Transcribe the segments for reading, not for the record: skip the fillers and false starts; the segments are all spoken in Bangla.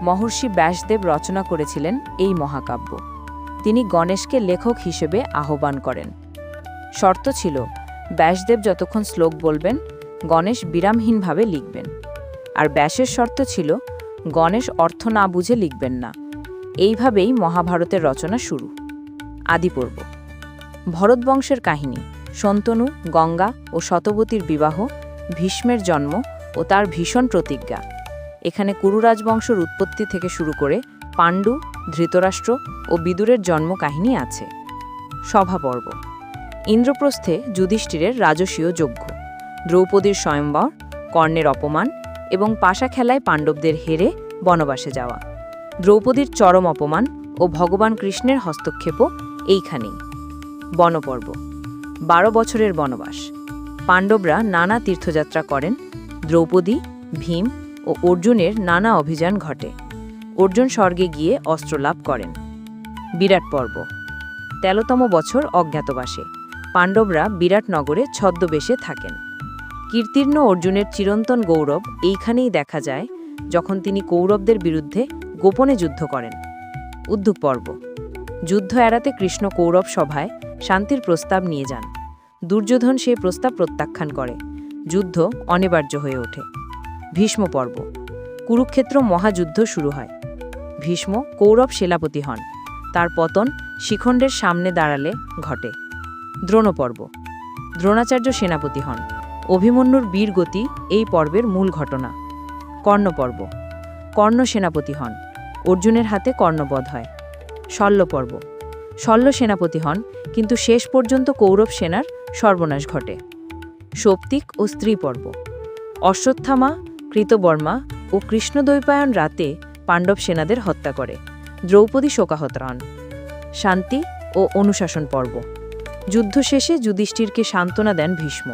মহর্ষি ব্যাসদেব রচনা করেছিলেন এই মহাকাব্য। তিনি গণেশকে লেখক হিসেবে আহ্বান করেন। শর্ত ছিল, ব্যাসদেব যতক্ষণ শ্লোক বলবেন গণেশ বিরামহীনভাবে লিখবেন। আর ব্যাসের শর্ত ছিল, গণেশ অর্থ না বুঝে লিখবেন না। এইভাবেই মহাভারতের রচনা শুরু। আদিপর্ব। ভরতবংশের কাহিনী, শন্তনু, গঙ্গা ও শতবতীর বিবাহ, ভীষ্মের জন্ম ও তার ভীষণ প্রতিজ্ঞা। এখানে কুরু রাজবংশের উৎপত্তি থেকে শুরু করে পাণ্ডু, ধৃতরাষ্ট্র ও বিদুরের জন্ম কাহিনী আছে। সভাপর্ব। ইন্দ্রপ্রস্থে যুধিষ্ঠিরের রাজসীয় যজ্ঞ, দ্রৌপদীর স্বয়ম্বর, কর্ণের অপমান এবং পাশা খেলায় পাণ্ডবদের হেরে বনবাসে যাওয়া, দ্রৌপদীর চরম অপমান ও ভগবান কৃষ্ণের হস্তক্ষেপও এইখানেই। বনপর্ব। 12 বছরের বনবাস। পাণ্ডবরা নানা তীর্থযাত্রা করেন। দ্রৌপদী, ভীম ও অর্জুনের নানা অভিযান ঘটে। অর্জুন স্বর্গে গিয়ে অস্ত্র লাভ করেন। বিরাট পর্ব। 13তম বছর অজ্ঞাতবাসে। পাণ্ডবরা বিরাট নগরে ছদ্মবেশে থাকেন। কীর্তির্ণ অর্জুনের চিরন্তন গৌরব এইখানেই দেখা যায়, যখন তিনি কৌরবদের বিরুদ্ধে গোপনে যুদ্ধ করেন। উদ্যোগ পর্ব। যুদ্ধ এড়াতে কৃষ্ণ কৌরব সভায় শান্তির প্রস্তাব নিয়ে যান। দুর্যোধন সেই প্রস্তাব প্রত্যাখ্যান করে। যুদ্ধ অনিবার্য হয়ে ওঠে। ভীষ্ম পর্ব। কুরুক্ষেত্র মহাযুদ্ধ শুরু হয়। ভীষ্ম কৌরব সেনাপতি হন। তার পতন শিখণ্ডের সামনে দাঁড়ালে ঘটে। দ্রোণ পর্ব। দ্রোণাচার্য সেনাপতি হন। অভিমন্যুর বীর গতি এই পর্বের মূল ঘটনা। কর্ণ পর্ব। কর্ণ সেনাপতি হন। অর্জুনের হাতে কর্ণবধ হয়। শল্য পর্ব। শল্য সেনাপতি হন, কিন্তু শেষ পর্যন্ত কৌরব সেনার সর্বনাশ ঘটে। সৌপ্তিক ও স্ত্রী পর্ব। অশ্বত্থামা, কৃতবর্মা ও কৃষ্ণদ্বৈপায়ন রাতে পাণ্ডব সেনাদের হত্যা করে। দ্রৌপদী শোকাহত হন। শান্তি ও অনুশাসন পর্ব। যুদ্ধ শেষে যুধিষ্ঠিরকে সান্ত্বনা দেন ভীষ্ম,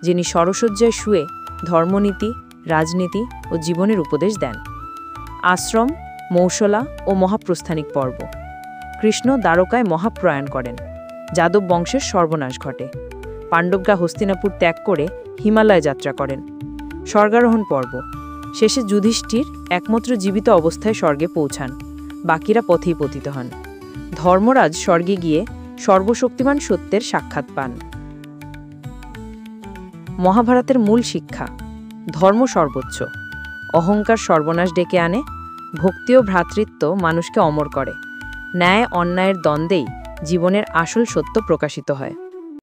যিনি সরসজ্জায় শুয়ে ধর্মনীতি, রাজনীতি ও জীবনের উপদেশ দেন। আশ্রম, মৌসলা ও মহাপ্রস্থানিক পর্ব। কৃষ্ণ দ্বারকায় মহাপ্রয়াণ করেন। যাদব বংশের সর্বনাশ ঘটে। পাণ্ডবরা হস্তিনাপুর ত্যাগ করে হিমালয় যাত্রা করেন। স্বর্গারোহণ পর্ব। শেষে যুধিষ্ঠির একমাত্র জীবিত অবস্থায় স্বর্গে পৌঁছান। বাকিরা পথেই পতিত হন। ধর্মরাজ স্বর্গে গিয়ে সর্বশক্তিমান সত্যের সাক্ষাৎ পান। মহাভারতের মূল শিক্ষা: ধর্ম সর্বোচ্চ, অহংকার সর্বনাশ ডেকে আনে, ভক্তি ও ভ্রাতৃত্ব মানুষকে অমর করে, ন্যায় অন্যায়ের দ্বন্দ্বেই জীবনের আসল সত্য প্রকাশিত হয়।